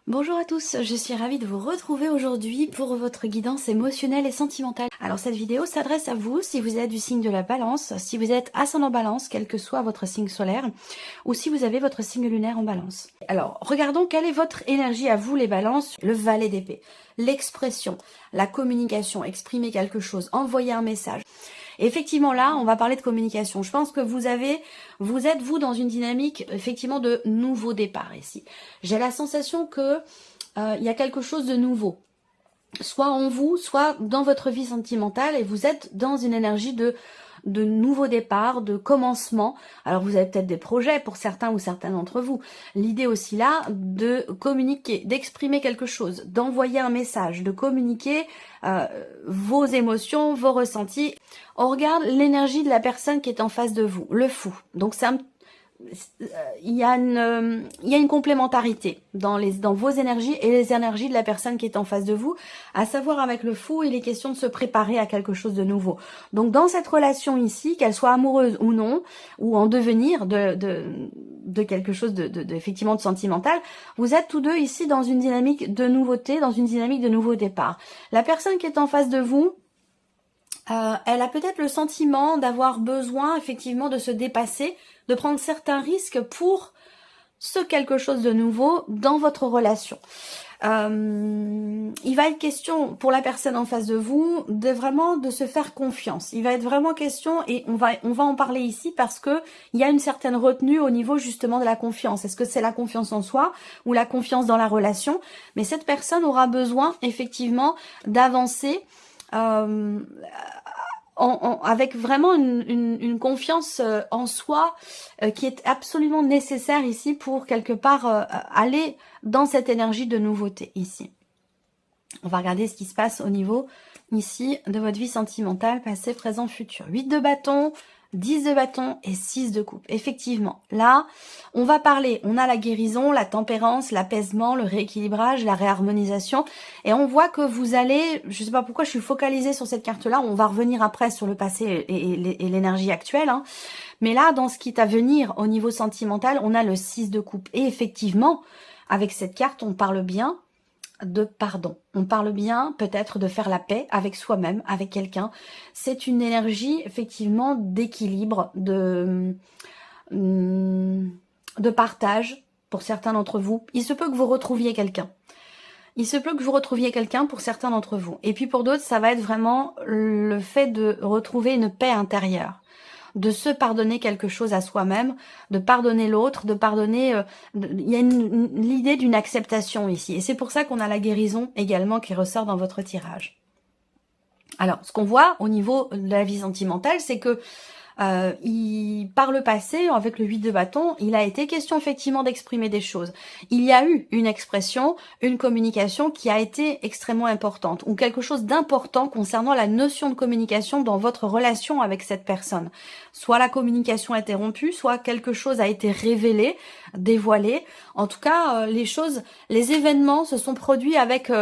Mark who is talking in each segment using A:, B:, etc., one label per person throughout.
A: Bonjour à tous, je suis ravie de vous retrouver aujourd'hui pour votre guidance émotionnelle et sentimentale. Alors cette vidéo s'adresse à vous si vous êtes du signe de la balance, si vous êtes ascendant balance, quel que soit votre signe solaire, ou si vous avez votre signe lunaire en balance. Alors regardons quelle est votre énergie à vous les balances. Le valet d'épée, l'expression, la communication, exprimer quelque chose, envoyer un message. Et effectivement là, on va parler de communication. Je pense que vous êtes vous dans une dynamique effectivement de nouveau départ ici. J'ai la sensation que il y a quelque chose de nouveau, soit en vous, soit dans votre vie sentimentale, et vous êtes dans une énergie de nouveau départ, de commencement. Alors vous avez peut-être des projets pour certains ou certains d'entre vous. L'idée aussi là de communiquer, d'exprimer quelque chose, d'envoyer un message, de communiquer vos émotions, vos ressentis. On regarde l'énergie de la personne qui est en face de vous, le fou. Donc c'est il y a une complémentarité dans vos énergies et les énergies de la personne qui est en face de vous, à savoir avec le fou, il est question de se préparer à quelque chose de nouveau. Donc dans cette relation ici, qu'elle soit amoureuse ou non, ou en devenir de quelque chose effectivement de sentimental, vous êtes tous deux ici dans une dynamique de nouveauté, dans une dynamique de nouveau départ. La personne qui est en face de vous, elle a peut-être le sentiment d'avoir besoin effectivement de se dépasser, de prendre certains risques pour ce quelque chose de nouveau dans votre relation. Il va être question pour la personne en face de vous de se faire confiance. Il va être vraiment question, et on va en parler ici parce que il y a une certaine retenue au niveau justement de la confiance. Est-ce que c'est la confiance en soi ou la confiance dans la relation? Mais cette personne aura besoin effectivement d'avancer avec vraiment une confiance en soi qui est absolument nécessaire ici pour quelque part aller dans cette énergie de nouveauté ici. On va regarder ce qui se passe au niveau ici de votre vie sentimentale, passé, présent, futur. 8 de bâton, 10 de bâton et 6 de coupe. Effectivement, là, on va parler, on a la guérison, la tempérance, l'apaisement, le rééquilibrage, la réharmonisation. Et on voit que vous allez, je sais pas pourquoi je suis focalisée sur cette carte-là, on va revenir après sur le passé et l'énergie actuelle. Hein. Mais là, dans ce qui est à venir au niveau sentimental, on a le 6 de coupe. Et effectivement, avec cette carte, on parle bien de pardon. On parle bien peut-être de faire la paix avec soi-même, avec quelqu'un. C'est une énergie effectivement d'équilibre, de partage pour certains d'entre vous. Il se peut que vous retrouviez quelqu'un. Il se peut que vous retrouviez quelqu'un pour certains d'entre vous. Et puis pour d'autres, ça va être vraiment le fait de retrouver une paix intérieure, de se pardonner quelque chose à soi-même, de pardonner l'autre, de pardonner... il y a l'idée d'une acceptation ici. Et c'est pour ça qu'on a la guérison également qui ressort dans votre tirage. Alors, ce qu'on voit au niveau de la vie sentimentale, c'est que par le passé, avec le 8 de bâton, il a été question effectivement d'exprimer des choses. Il y a eu une expression, une communication qui a été extrêmement importante, ou quelque chose d'important concernant la notion de communication dans votre relation avec cette personne. Soit la communication a été rompue, soit quelque chose a été révélé, dévoilé. En tout cas, les événements se sont produits avec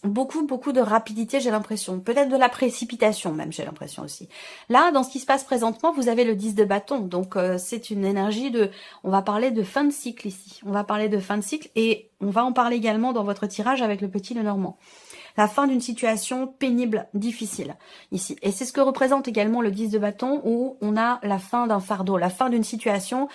A: beaucoup de rapidité, j'ai l'impression. Peut-être de la précipitation même, j'ai l'impression aussi. Là, dans ce qui se passe présentement, vous avez le 10 de bâton, donc c'est une énergie on va parler de fin de cycle ici. On va parler de fin de cycle et on va en parler également dans votre tirage avec le petit Lenormand. La fin d'une situation pénible, difficile ici. Et c'est ce que représente également le 10 de bâton où on a la fin d'un fardeau, la fin d'une situation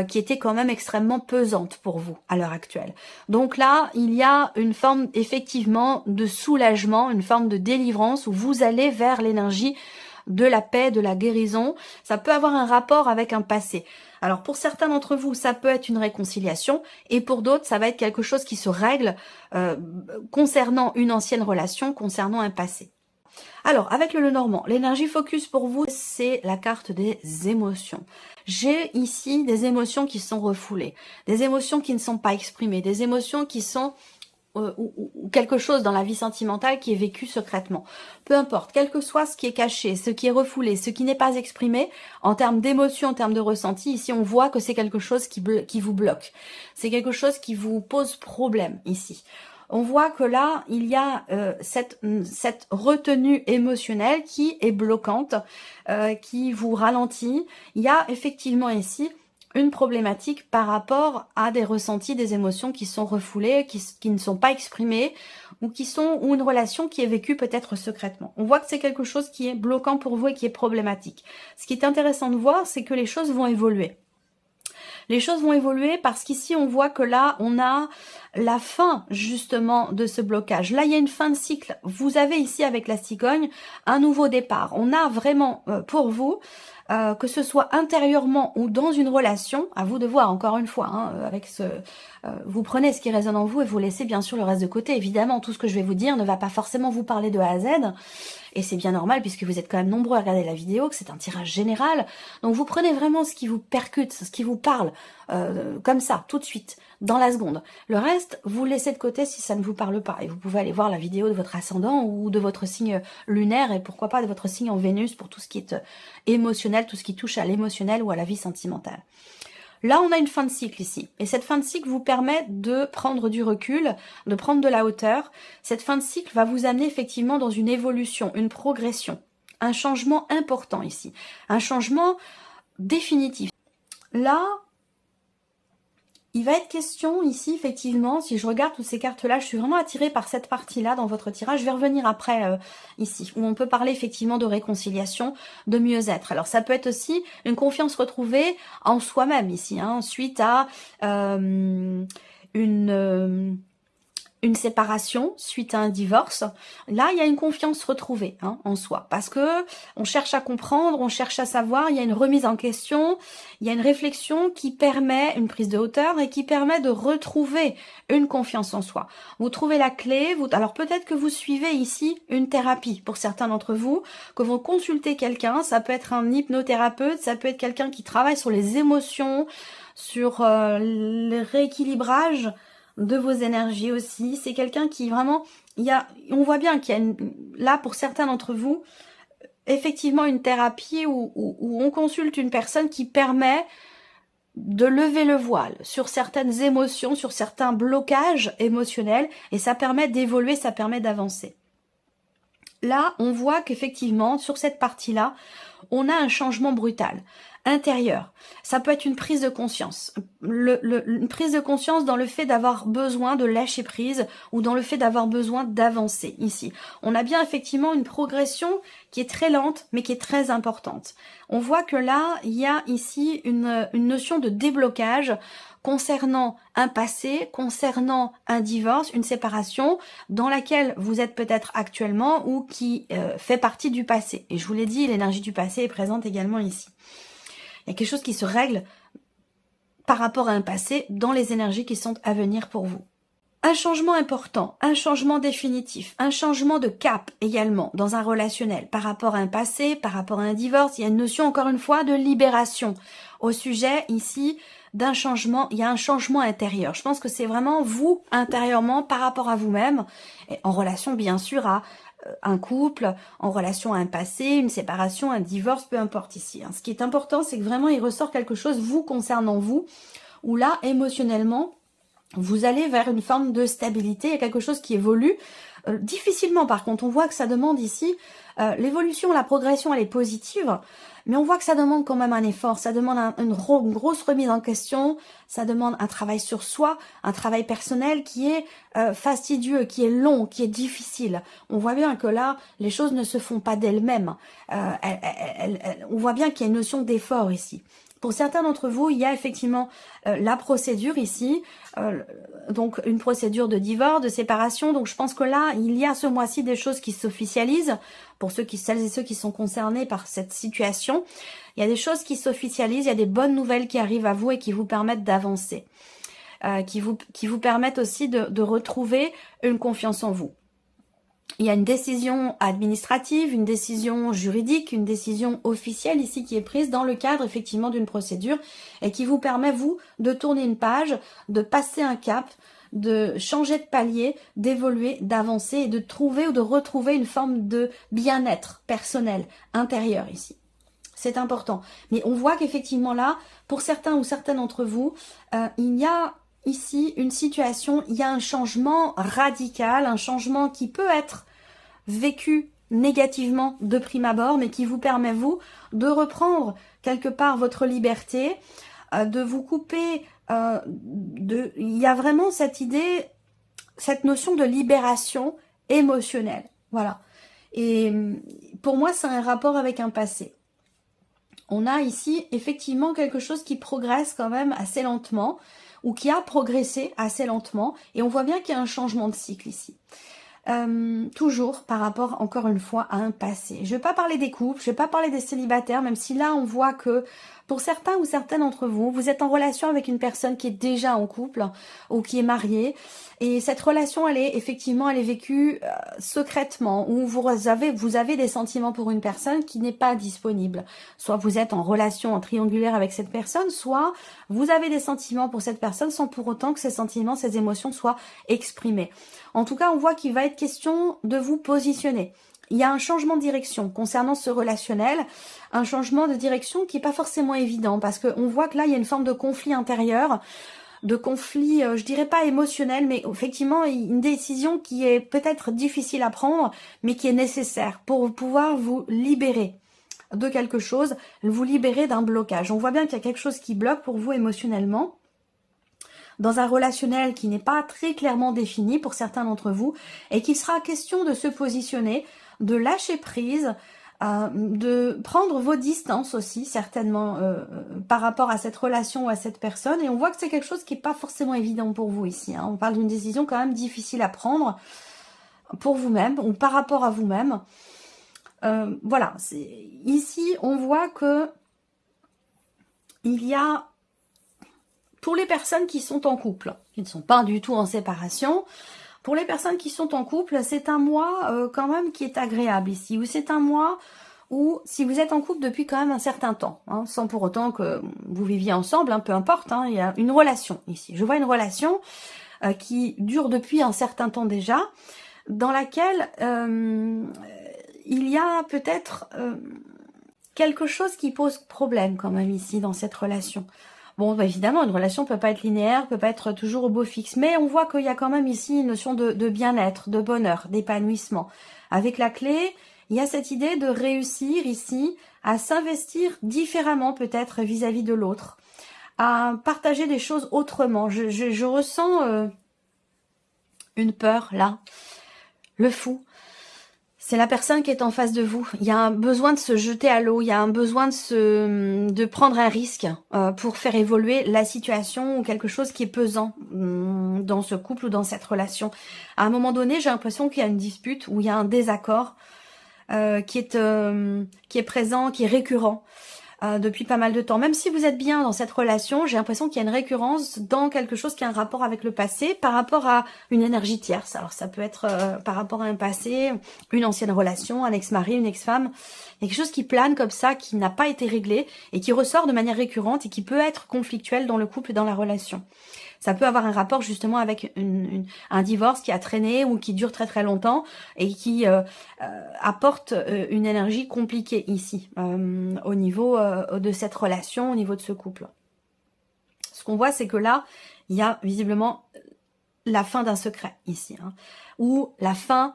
A: qui était quand même extrêmement pesante pour vous à l'heure actuelle. Donc là, il y a une forme effectivement de soulagement, une forme de délivrance où vous allez vers l'énergie de la paix, de la guérison. Ça peut avoir un rapport avec un passé. Alors pour certains d'entre vous, ça peut être une réconciliation et pour d'autres, ça va être quelque chose qui se règle concernant une ancienne relation, concernant un passé. Alors, avec le Lenormand, l'énergie focus pour vous, c'est la carte des émotions. J'ai ici des émotions qui sont refoulées, des émotions qui ne sont pas exprimées, des émotions qui sont ou quelque chose dans la vie sentimentale qui est vécu secrètement. Peu importe, quel que soit ce qui est caché, ce qui est refoulé, ce qui n'est pas exprimé, en termes d'émotion, en termes de ressenti, ici on voit que c'est quelque chose qui vous bloque. C'est quelque chose qui vous pose problème ici. On voit que là, il y a cette retenue émotionnelle qui est bloquante, qui vous ralentit. Il y a effectivement ici une problématique par rapport à des ressentis, des émotions qui sont refoulées, qui ne sont pas exprimées, ou une relation qui est vécue peut-être secrètement. On voit que c'est quelque chose qui est bloquant pour vous et qui est problématique. Ce qui est intéressant de voir, c'est que les choses vont évoluer. Les choses vont évoluer parce qu'ici, on voit que là, on a la fin justement de ce blocage. Là, il y a une fin de cycle. Vous avez ici, avec la cigogne, un nouveau départ. On a vraiment pour vous, que ce soit intérieurement ou dans une relation, à vous de voir encore une fois, hein, vous prenez ce qui résonne en vous et vous laissez bien sûr le reste de côté. Évidemment, tout ce que je vais vous dire ne va pas forcément vous parler de A à Z, et c'est bien normal puisque vous êtes quand même nombreux à regarder la vidéo, que c'est un tirage général. Donc vous prenez vraiment ce qui vous percute, ce qui vous parle, comme ça, tout de suite, dans la seconde. Le reste, vous laissez de côté si ça ne vous parle pas. Et vous pouvez aller voir la vidéo de votre ascendant ou de votre signe lunaire et pourquoi pas de votre signe en Vénus pour tout ce qui est émotionnel, tout ce qui touche à l'émotionnel ou à la vie sentimentale. Là, on a une fin de cycle ici. Et cette fin de cycle vous permet de prendre du recul, de prendre de la hauteur. Cette fin de cycle va vous amener effectivement dans une évolution, une progression, un changement important ici. Un changement définitif. Là, il va être question ici, effectivement, si je regarde toutes ces cartes-là, je suis vraiment attirée par cette partie-là dans votre tirage. Je vais revenir après ici, où on peut parler effectivement de réconciliation, de mieux-être. Alors ça peut être aussi une confiance retrouvée en soi-même ici, hein, suite à une séparation, suite à un divorce. Là, il y a une confiance retrouvée en soi, parce que on cherche à comprendre, on cherche à savoir, il y a une remise en question, il y a une réflexion qui permet une prise de hauteur et qui permet de retrouver une confiance en soi. Vous trouvez la clé, alors peut-être que vous suivez ici une thérapie, pour certains d'entre vous, que vous consultez quelqu'un, ça peut être un hypnothérapeute, ça peut être quelqu'un qui travaille sur les émotions, sur le rééquilibrage de vos énergies aussi. C'est quelqu'un qui vraiment, on voit bien qu'il y a là pour certains d'entre vous effectivement une thérapie où on consulte une personne qui permet de lever le voile sur certaines émotions, sur certains blocages émotionnels, et ça permet d'évoluer, ça permet d'avancer. Là, on voit qu'effectivement, sur cette partie-là, on a un changement brutal, intérieur. Ça peut être une prise de conscience. Une prise de conscience dans le fait d'avoir besoin de lâcher prise ou dans le fait d'avoir besoin d'avancer ici. On a bien effectivement une progression qui est très lente, mais qui est très importante. On voit que là, il y a ici une notion de déblocage concernant un passé, concernant un divorce, une séparation dans laquelle vous êtes peut-être actuellement ou qui fait partie du passé. Et je vous l'ai dit, l'énergie du passé est présente également ici. Il y a quelque chose qui se règle par rapport à un passé dans les énergies qui sont à venir pour vous. Un changement important, un changement définitif, un changement de cap également dans un relationnel par rapport à un passé, par rapport à un divorce. Il y a une notion encore une fois de libération au sujet ici d'un changement. Il y a un changement intérieur. Je pense que c'est vraiment vous intérieurement par rapport à vous-même, en relation bien sûr à un couple, en relation à un passé, une séparation, un divorce, peu importe ici. Ce qui est important, c'est que vraiment il ressort quelque chose vous concernant vous, où là émotionnellement vous allez vers une forme de stabilité, il y a quelque chose qui évolue difficilement. Par contre, on voit que ça demande ici, l'évolution, la progression, elle est positive, mais on voit que ça demande quand même un effort, ça demande une grosse remise en question, ça demande un travail sur soi, un travail personnel qui est fastidieux, qui est long, qui est difficile. On voit bien que là, les choses ne se font pas d'elles-mêmes. On voit bien qu'il y a une notion d'effort ici. Pour certains d'entre vous, il y a effectivement la procédure ici, donc une procédure de divorce, de séparation. Donc je pense que là, il y a ce mois-ci des choses qui s'officialisent pour celles et ceux qui sont concernés par cette situation. Il y a des choses qui s'officialisent, il y a des bonnes nouvelles qui arrivent à vous et qui vous permettent d'avancer, qui vous permettent aussi de retrouver une confiance en vous. Il y a une décision administrative, une décision juridique, une décision officielle ici qui est prise dans le cadre effectivement d'une procédure et qui vous permet, vous, de tourner une page, de passer un cap, de changer de palier, d'évoluer, d'avancer et de trouver ou de retrouver une forme de bien-être personnel, intérieur ici. C'est important. Mais on voit qu'effectivement là, pour certains ou certaines d'entre vous, il y a ici une situation, il y a un changement radical, un changement qui peut être vécu négativement de prime abord, mais qui vous permet, vous, de reprendre quelque part votre liberté, de vous couper, il y a vraiment cette idée, cette notion de libération émotionnelle. Voilà. Et pour moi, c'est un rapport avec un passé. On a ici effectivement quelque chose qui progresse quand même assez lentement, ou qui a progressé assez lentement, et on voit bien qu'il y a un changement de cycle ici. Toujours par rapport, encore une fois, à un passé. Je ne vais pas parler des couples, je ne vais pas parler des célibataires, même si là on voit que pour certains ou certaines d'entre vous, vous êtes en relation avec une personne qui est déjà en couple ou qui est mariée, et cette relation, elle est vécue secrètement, ou vous avez des sentiments pour une personne qui n'est pas disponible. Soit vous êtes en relation en triangulaire avec cette personne, soit vous avez des sentiments pour cette personne sans pour autant que ces sentiments, ces émotions soient exprimées. En tout cas, on voit qu'il va être question de vous positionner. Il y a un changement de direction concernant ce relationnel, un changement de direction qui n'est pas forcément évident, parce qu'on voit que là, il y a une forme de conflit intérieur, de conflit, je dirais pas émotionnel, mais effectivement une décision qui est peut-être difficile à prendre, mais qui est nécessaire pour pouvoir vous libérer de quelque chose, vous libérer d'un blocage. On voit bien qu'il y a quelque chose qui bloque pour vous émotionnellement, dans un relationnel qui n'est pas très clairement défini pour certains d'entre vous, et qu'il sera question de se positionner, de lâcher prise, de prendre vos distances aussi, certainement, par rapport à cette relation ou à cette personne. Et on voit que c'est quelque chose qui n'est pas forcément évident pour vous ici. On parle d'une décision quand même difficile à prendre pour vous-même ou par rapport à vous-même. Voilà, ici on voit que il y a, pour les personnes qui sont en couple, qui ne sont pas du tout en séparation, pour les personnes qui sont en couple, c'est un mois quand même qui est agréable ici, ou c'est un mois où, si vous êtes en couple depuis quand même un certain temps, sans pour autant que vous viviez ensemble, peu importe, il y a une relation ici. Je vois une relation qui dure depuis un certain temps déjà, dans laquelle il y a peut-être quelque chose qui pose problème quand même ici dans cette relation. Bon, bah évidemment, une relation peut pas être linéaire, peut pas être toujours au beau fixe, mais on voit qu'il y a quand même ici une notion de bien-être, de bonheur, d'épanouissement. Avec la clé, il y a cette idée de réussir ici à s'investir différemment peut-être vis-à-vis de l'autre, à partager les choses autrement. Je ressens une peur là, le fou. C'est la personne qui est en face de vous. Il y a un besoin de se jeter à l'eau, il y a un besoin de prendre un risque pour faire évoluer la situation ou quelque chose qui est pesant dans ce couple ou dans cette relation. À un moment donné, j'ai l'impression qu'il y a une dispute ou il y a un désaccord qui est présent, qui est récurrent depuis pas mal de temps. Même si vous êtes bien dans cette relation, j'ai l'impression qu'il y a une récurrence dans quelque chose qui a un rapport avec le passé, par rapport à une énergie tierce. Alors ça peut être par rapport à un passé, une ancienne relation, un ex-mari, une ex-femme. Il y a quelque chose qui plane comme ça, qui n'a pas été réglé et qui ressort de manière récurrente et qui peut être conflictuel dans le couple et dans la relation. Ça peut avoir un rapport justement avec un divorce qui a traîné ou qui dure très très longtemps et qui apporte une énergie compliquée ici, au niveau de cette relation, au niveau de ce couple. Ce qu'on voit, c'est que là, il y a visiblement la fin d'un secret ici, ou la fin...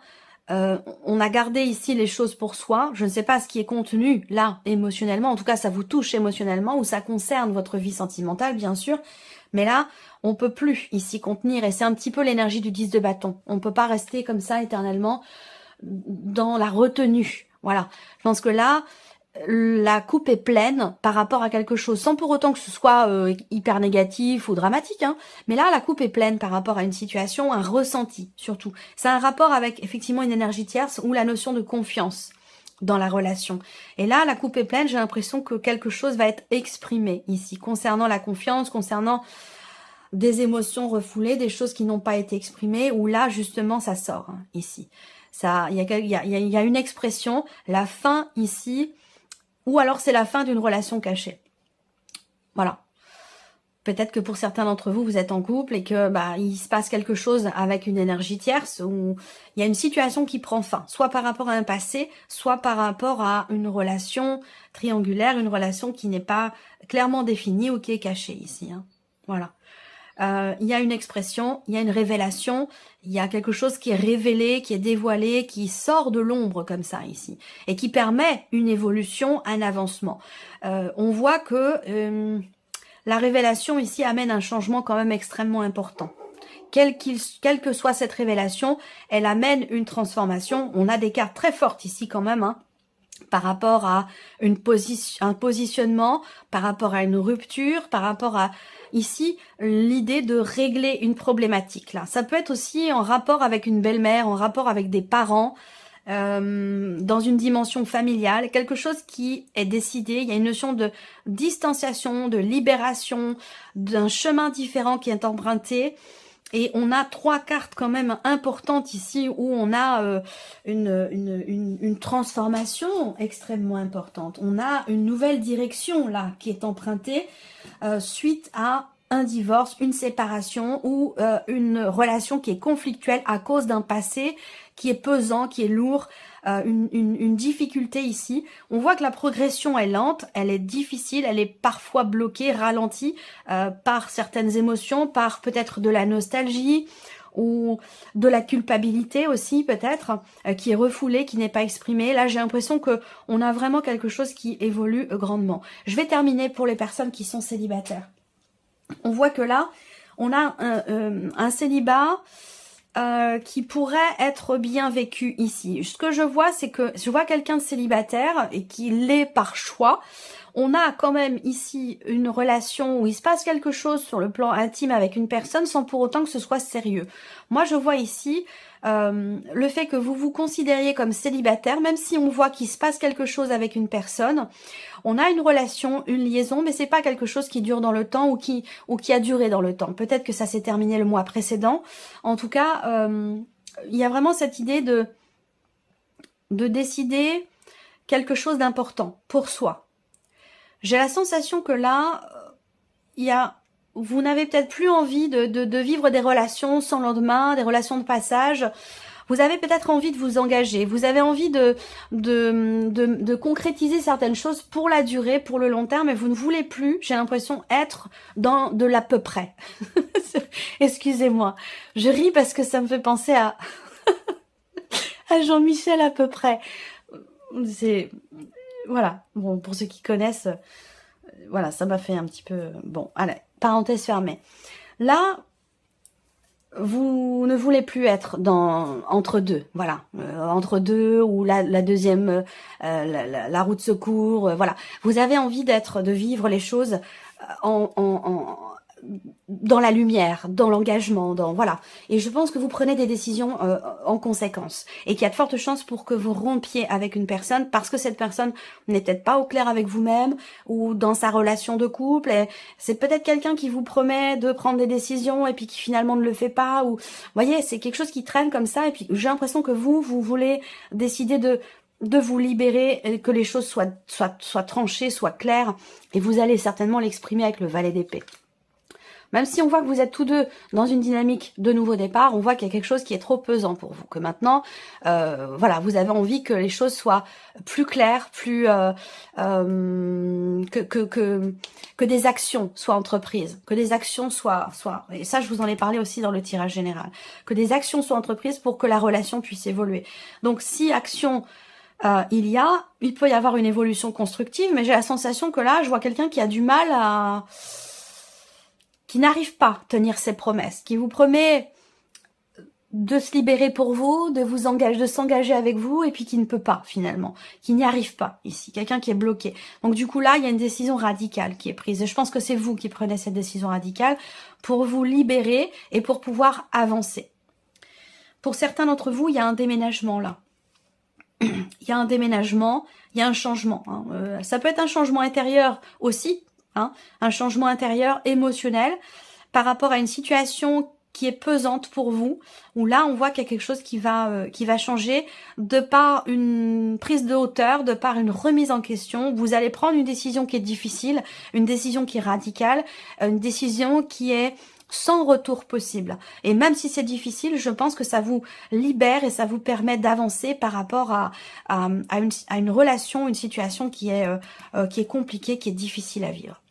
A: on a gardé ici les choses pour soi. Je ne sais pas ce qui est contenu là émotionnellement. En tout cas, ça vous touche émotionnellement ou ça concerne votre vie sentimentale, bien sûr. Mais là, on peut plus ici contenir. Et c'est un petit peu l'énergie du 10 de bâton. On peut pas rester comme ça éternellement dans la retenue. Voilà. Je pense que là, la coupe est pleine par rapport à quelque chose, sans pour autant que ce soit hyper négatif ou dramatique, mais là la coupe est pleine par rapport à une situation, un ressenti surtout. C'est un rapport avec effectivement une énergie tierce ou la notion de confiance dans la relation. Et là la coupe est pleine, j'ai l'impression que quelque chose va être exprimé ici, concernant la confiance, concernant des émotions refoulées, des choses qui n'ont pas été exprimées, où là justement ça sort, ici. Il y a une expression, la fin ici, ou alors c'est la fin d'une relation cachée. Voilà. Peut-être que pour certains d'entre vous, vous êtes en couple et que il se passe quelque chose avec une énergie tierce ou il y a une situation qui prend fin, soit par rapport à un passé, soit par rapport à une relation triangulaire, une relation qui n'est pas clairement définie ou qui est cachée ici. Voilà. Il y a une expression, il y a une révélation, il y a quelque chose qui est révélé, qui est dévoilé, qui sort de l'ombre comme ça ici, et qui permet une évolution, un avancement. On voit que la révélation ici amène un changement quand même extrêmement important. Quelle que soit cette révélation, elle amène une transformation. On a des cartes très fortes ici quand même, hein, par rapport à un positionnement, par rapport à une rupture, par rapport à, ici, l'idée de régler une problématique. Là, ça peut être aussi en rapport avec une belle-mère, en rapport avec des parents, dans une dimension familiale, quelque chose qui est décidé. Il y a une notion de distanciation, de libération, d'un chemin différent qui est emprunté. Et on a 3 cartes quand même importantes ici où on a une transformation extrêmement importante. On a une nouvelle direction là qui est empruntée suite à un divorce, une séparation ou une relation qui est conflictuelle à cause d'un passé qui est pesant, qui est lourd, une difficulté ici. On voit que la progression est lente, elle est difficile, elle est parfois bloquée, ralentie par certaines émotions, par peut-être de la nostalgie ou de la culpabilité aussi peut-être, qui est refoulée, qui n'est pas exprimée. Là, j'ai l'impression que on a vraiment quelque chose qui évolue grandement. Je vais terminer pour les personnes qui sont célibataires. On voit que là, on a un célibat qui pourrait être bien vécu ici. Ce que je vois, c'est que je vois quelqu'un de célibataire et qui l'est par choix. On a quand même ici une relation où il se passe quelque chose sur le plan intime avec une personne sans pour autant que ce soit sérieux. Moi, je vois ici le fait que vous vous considériez comme célibataire, même si on voit qu'il se passe quelque chose avec une personne, on a une relation, une liaison, mais c'est pas quelque chose qui dure dans le temps ou qui a duré dans le temps. Peut-être que ça s'est terminé le mois précédent. En tout cas, il y a vraiment cette idée de décider quelque chose d'important pour soi. J'ai la sensation que là, vous n'avez peut-être plus envie de vivre des relations sans lendemain, des relations de passage. Vous avez peut-être envie de vous engager. Vous avez envie de concrétiser certaines choses pour la durée, pour le long terme, mais vous ne voulez plus, j'ai l'impression, être dans de l'à peu près. Excusez-moi. Je ris parce que ça me fait penser à Jean-Michel à peu près. C'est... Voilà, bon, pour ceux qui connaissent, voilà, ça m'a fait un petit peu... Bon, allez, parenthèse fermée. Là, vous ne voulez plus être entre deux, voilà, entre deux ou la deuxième, la roue de secours, voilà. Vous avez envie de vivre les choses dans la lumière, dans l'engagement, voilà. Et je pense que vous prenez des décisions en conséquence et qu'il y a de fortes chances pour que vous rompiez avec une personne parce que cette personne n'est peut-être pas au clair avec vous-même ou dans sa relation de couple. C'est peut-être quelqu'un qui vous promet de prendre des décisions et puis qui finalement ne le fait pas. Ou, vous voyez, c'est quelque chose qui traîne comme ça. Et puis j'ai l'impression que vous voulez décider de vous libérer, et que les choses soient tranchées, soient claires. Et vous allez certainement l'exprimer avec le valet d'épée. Même si on voit que vous êtes tous deux dans une dynamique de nouveau départ, on voit qu'il y a quelque chose qui est trop pesant pour vous. Que maintenant, voilà, vous avez envie que les choses soient plus claires, plus que des actions soient entreprises, que des actions soient, et ça je vous en ai parlé aussi dans le tirage général, que des actions soient entreprises pour que la relation puisse évoluer. Donc si action il peut y avoir une évolution constructive, mais j'ai la sensation que là, je vois quelqu'un qui a du mal qui n'arrive pas à tenir ses promesses, qui vous promet de se libérer pour vous, de s'engager avec vous, et puis qui ne peut pas finalement, qui n'y arrive pas ici, quelqu'un qui est bloqué. Donc du coup là, il y a une décision radicale qui est prise, et je pense que c'est vous qui prenez cette décision radicale pour vous libérer et pour pouvoir avancer. Pour certains d'entre vous, il y a un déménagement là. Il y a un déménagement, il y a un changement. Hein. Ça peut être un changement intérieur aussi, hein, un changement intérieur émotionnel par rapport à une situation qui est pesante pour vous, où là on voit qu'il y a quelque chose qui va changer de par une prise de hauteur, de par une remise en question. Vous allez prendre une décision qui est difficile, une décision qui est radicale, une décision qui est sans retour possible. Et même si c'est difficile, je pense que ça vous libère et ça vous permet d'avancer par rapport à une relation, une situation qui est compliquée, qui est difficile à vivre.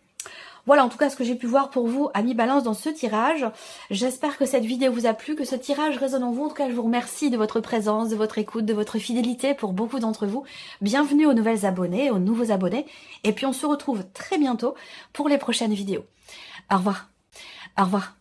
A: Voilà en tout cas ce que j'ai pu voir pour vous, amis Balance, dans ce tirage. J'espère que cette vidéo vous a plu, que ce tirage résonne en vous. En tout cas, je vous remercie de votre présence, de votre écoute, de votre fidélité pour beaucoup d'entre vous. Bienvenue aux nouvelles abonnés, aux nouveaux abonnés. Et puis on se retrouve très bientôt pour les prochaines vidéos. Au revoir. Au revoir.